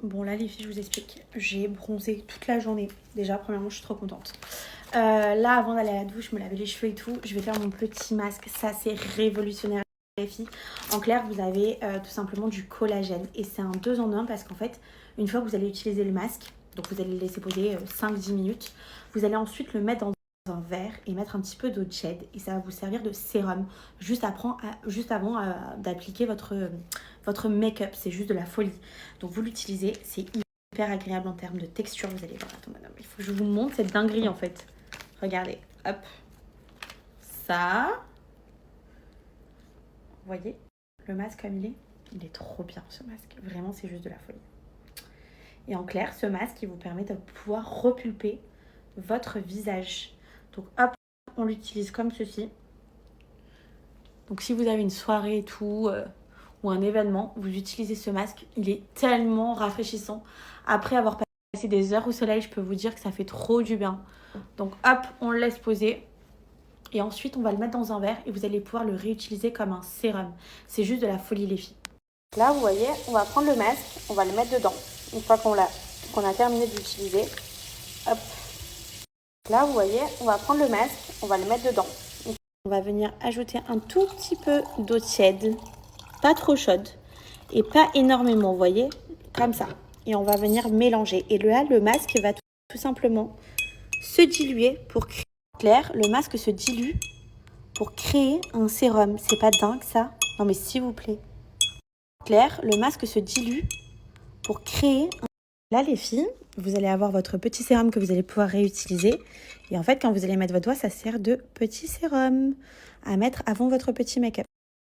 Bon là les filles, je vous explique. J'ai bronzé toute la journée. Déjà, premièrement, je suis trop contente. Là, avant d'aller à la douche, me laver les cheveux et tout, je vais faire mon petit masque. Ça, c'est révolutionnaire les filles. En clair, vous avez tout simplement du collagène. Et c'est un 2 en 1 parce qu'en fait, une fois que vous allez utiliser le masque, donc vous allez le laisser poser 5-10 minutes, vous allez ensuite le mettre dans un verre et mettre un petit peu d'eau de Jade et ça va vous servir de sérum juste avant d'appliquer votre make-up. C'est juste de la folie. Donc vous l'utilisez, c'est hyper agréable en termes de texture. Vous allez voir, attends madame, il faut que je vous montre cette dinguerie en fait. Regardez, hop, ça, vous voyez le masque comme il est trop bien ce masque. Vraiment, c'est juste de la folie. Et en clair, ce masque, il vous permet de pouvoir repulper votre visage. Donc hop, on l'utilise comme ceci. Donc si vous avez une soirée et tout, ou un événement, vous utilisez ce masque. Il est tellement rafraîchissant. Après avoir passé des heures au soleil, je peux vous dire que ça fait trop du bien. Donc hop, on le laisse poser. Et ensuite, on va le mettre dans un verre et vous allez pouvoir le réutiliser comme un sérum. C'est juste de la folie les filles. Là, vous voyez, on va prendre le masque, on va le mettre dedans. Une fois qu'on a terminé de l'utiliser, hop. Là, vous voyez, on va prendre le masque, on va le mettre dedans. On va venir ajouter un tout petit peu d'eau tiède, pas trop chaude et pas énormément, vous voyez, comme ça. Et on va venir mélanger. Et là, le masque va tout simplement se diluer pour créer. Clair, le masque se dilue pour créer un sérum. C'est pas dingue ça? Non mais s'il vous plaît. Clair, le masque se dilue pour créer un... Là les filles, vous allez avoir votre petit sérum que vous allez pouvoir réutiliser. Et en fait, quand vous allez mettre votre doigt, ça sert de petit sérum à mettre avant votre petit make-up.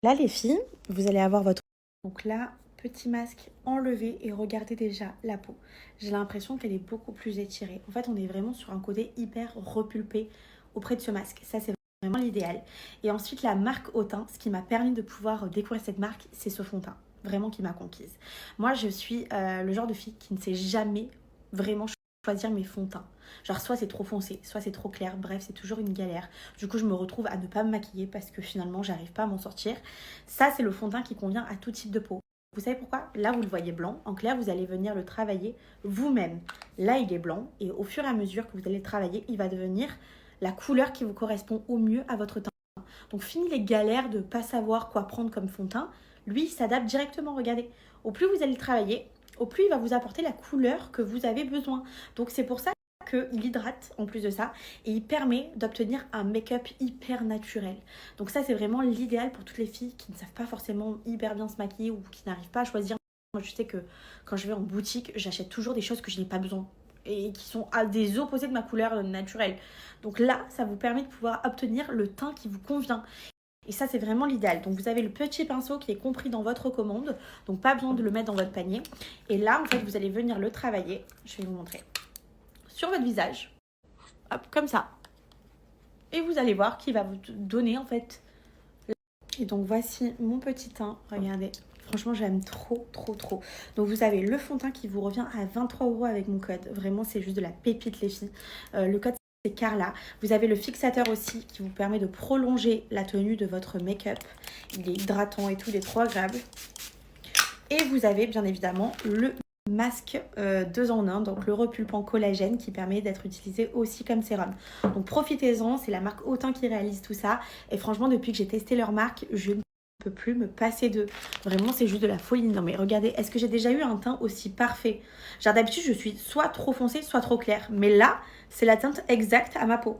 Là les filles, vous allez avoir votre... Donc là, petit masque enlevé et regardez déjà la peau. J'ai l'impression qu'elle est beaucoup plus étirée. En fait, on est vraiment sur un côté hyper repulpé auprès de ce masque. Ça, c'est vraiment l'idéal. Et ensuite, la marque Autain, ce qui m'a permis de pouvoir découvrir cette marque, c'est ce fond de teint. Vraiment qui m'a conquise. Moi, je suis le genre de fille qui ne sait jamais vraiment choisir mes fonds de teint. Genre, soit c'est trop foncé, soit c'est trop clair. Bref, c'est toujours une galère. Du coup, je me retrouve à ne pas me maquiller parce que finalement, j'arrive pas à m'en sortir. Ça, c'est le fond de teint qui convient à tout type de peau. Vous savez pourquoi? Là, vous le voyez blanc. En clair, vous allez venir le travailler vous-même. Là, il est blanc. Et au fur et à mesure que vous allez le travailler, il va devenir la couleur qui vous correspond au mieux à votre teint. Donc, fini les galères de ne pas savoir quoi prendre comme fond de teint. Lui, il s'adapte directement. Regardez. Au plus vous allez le travailler, au plus il va vous apporter la couleur que vous avez besoin. Donc, c'est pour ça qu'il hydrate en plus de ça et il permet d'obtenir un make-up hyper naturel. Donc ça, c'est vraiment l'idéal pour toutes les filles qui ne savent pas forcément hyper bien se maquiller ou qui n'arrivent pas à choisir. Moi, je sais que quand je vais en boutique, j'achète toujours des choses que je n'ai pas besoin et qui sont à des opposés de ma couleur naturelle. Donc là, ça vous permet de pouvoir obtenir le teint qui vous convient. Et ça, c'est vraiment l'idéal. Donc, vous avez le petit pinceau qui est compris dans votre commande. Donc, pas besoin de le mettre dans votre panier. Et là, en fait, vous allez venir le travailler. Je vais vous montrer. Sur votre visage, hop, comme ça. Et vous allez voir qu'il va vous donner en fait. Et donc voici mon petit teint, regardez. Franchement, j'aime trop, trop, trop. Donc vous avez le fond de teint qui vous revient à 23 € avec mon code. Vraiment, c'est juste de la pépite les filles. Le code c'est Carla. Vous avez le fixateur aussi qui vous permet de prolonger la tenue de votre make-up. Il est hydratant et tout, il est trop agréable. Et vous avez bien évidemment le masque 2 en 1, donc le repulpant collagène qui permet d'être utilisé aussi comme sérum. Donc profitez-en, c'est la marque Autain qui réalise tout ça. Et franchement, depuis que j'ai testé leur marque, je ne peux plus me passer d'eux. Vraiment, c'est juste de la folie. Non mais regardez, est-ce que j'ai déjà eu un teint aussi parfait? Genre d'habitude, je suis soit trop foncée, soit trop claire. Mais là, c'est la teinte exacte à ma peau.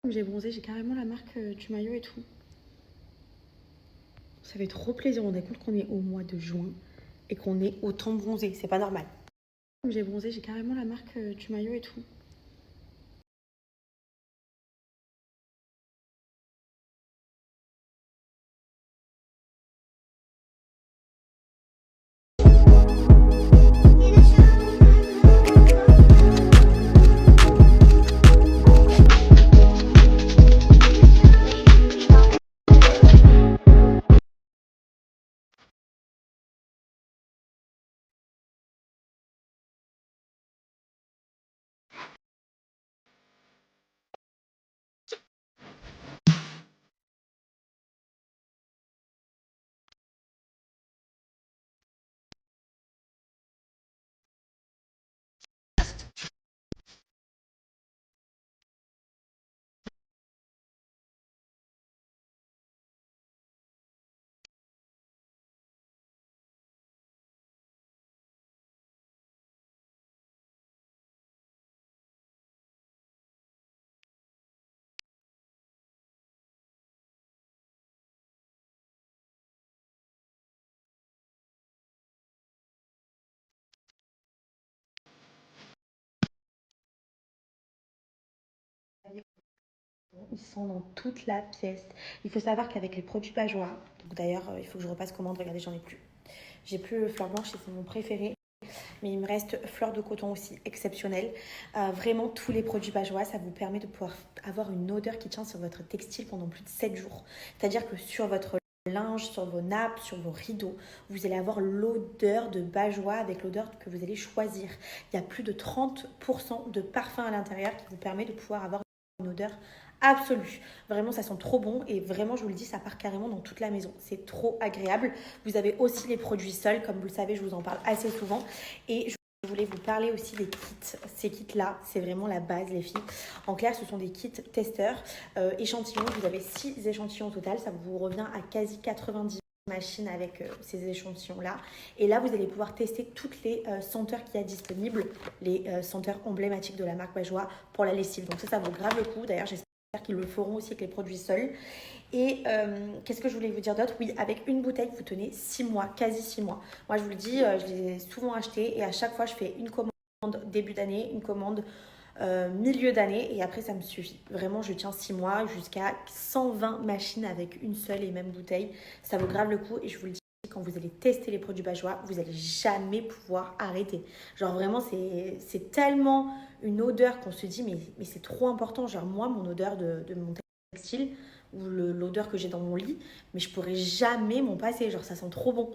Comme j'ai bronzé, j'ai carrément la marque du maillot et tout. Ça fait trop plaisir. On est compte qu'on est au mois de juin et qu'on est autant bronzé. C'est pas normal. Comme j'ai bronzé, j'ai carrément la marque du maillot et tout. il sent dans toute la pièce. Il faut savoir qu'avec les produits Bajois, donc d'ailleurs, il faut que je repasse commande. Regardez, j'en ai plus. J'ai plus le fleur blanche, c'est mon préféré. Mais il me reste fleur de coton aussi, exceptionnelle. Vraiment, tous les produits Bajois, ça vous permet de pouvoir avoir une odeur qui tient sur votre textile pendant plus de 7 jours. C'est-à-dire que sur votre linge, sur vos nappes, sur vos rideaux, vous allez avoir l'odeur de Bajois avec l'odeur que vous allez choisir. Il y a plus de 30% de parfum à l'intérieur qui vous permet de pouvoir avoir une odeur absolue. Vraiment, ça sent trop bon et vraiment, je vous le dis, ça part carrément dans toute la maison. C'est trop agréable. Vous avez aussi les produits sols, comme vous le savez, je vous en parle assez souvent. Et je voulais vous parler aussi des kits. Ces kits-là, c'est vraiment la base, les filles. En clair, ce sont des kits testeurs, échantillons. Vous avez 6 échantillons au total. Ça vous revient à quasi 90 machines avec ces échantillons-là. Et là, vous allez pouvoir tester toutes les senteurs qu'il y a disponibles, les senteurs emblématiques de la marque Bajois pour la lessive. Donc ça vaut grave le coup. D'ailleurs, j'espère qu'ils le feront aussi avec les produits seuls. Et qu'est-ce que je voulais vous dire d'autre? Oui, avec une bouteille, vous tenez 6 mois, quasi 6 mois. Moi, je vous le dis, je les ai souvent achetés et à chaque fois, je fais une commande début d'année, une commande milieu d'année et après, ça me suffit. Vraiment, je tiens 6 mois jusqu'à 120 machines avec une seule et même bouteille. Ça vaut grave le coup et je vous le dis, quand vous allez tester les produits Bajois, vous n'allez jamais pouvoir arrêter. Genre vraiment, c'est tellement une odeur qu'on se dit, mais c'est trop important. Genre moi, mon odeur de mon textile ou l'odeur que j'ai dans mon lit, mais je pourrais jamais m'en passer. Genre ça sent trop bon.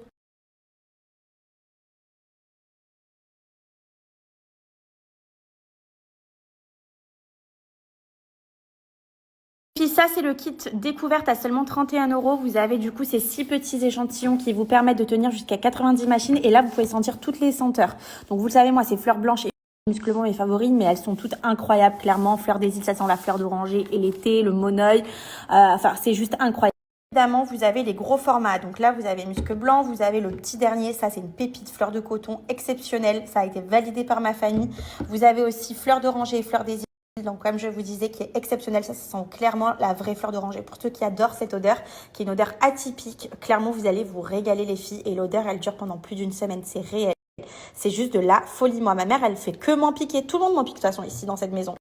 Puis ça, c'est le kit découverte à seulement 31 €. Vous avez du coup ces 6 petits échantillons qui vous permettent de tenir jusqu'à 90 machines. Et là, vous pouvez sentir toutes les senteurs. Donc vous le savez, moi, c'est fleur blanche et musclement mes favoris, mais elles sont toutes incroyables, clairement. Fleur des îles, ça sent la fleur d'oranger et l'été, le moneuil. Enfin, c'est juste incroyable. Évidemment, vous avez les gros formats. Donc là, vous avez musc blanc, vous avez le petit dernier. Ça, c'est une pépite fleur de coton exceptionnelle. Ça a été validé par ma famille. Vous avez aussi fleur d'oranger et fleur des îles. Donc, comme je vous disais, qui est exceptionnel, ça sent clairement la vraie fleur d'oranger. Pour ceux qui adorent cette odeur, qui est une odeur atypique, clairement, vous allez vous régaler les filles. Et l'odeur, elle dure pendant plus d'une semaine. C'est réel. C'est juste de la folie. Moi, ma mère, elle fait que m'en piquer. Tout le monde m'en pique de toute façon ici dans cette maison.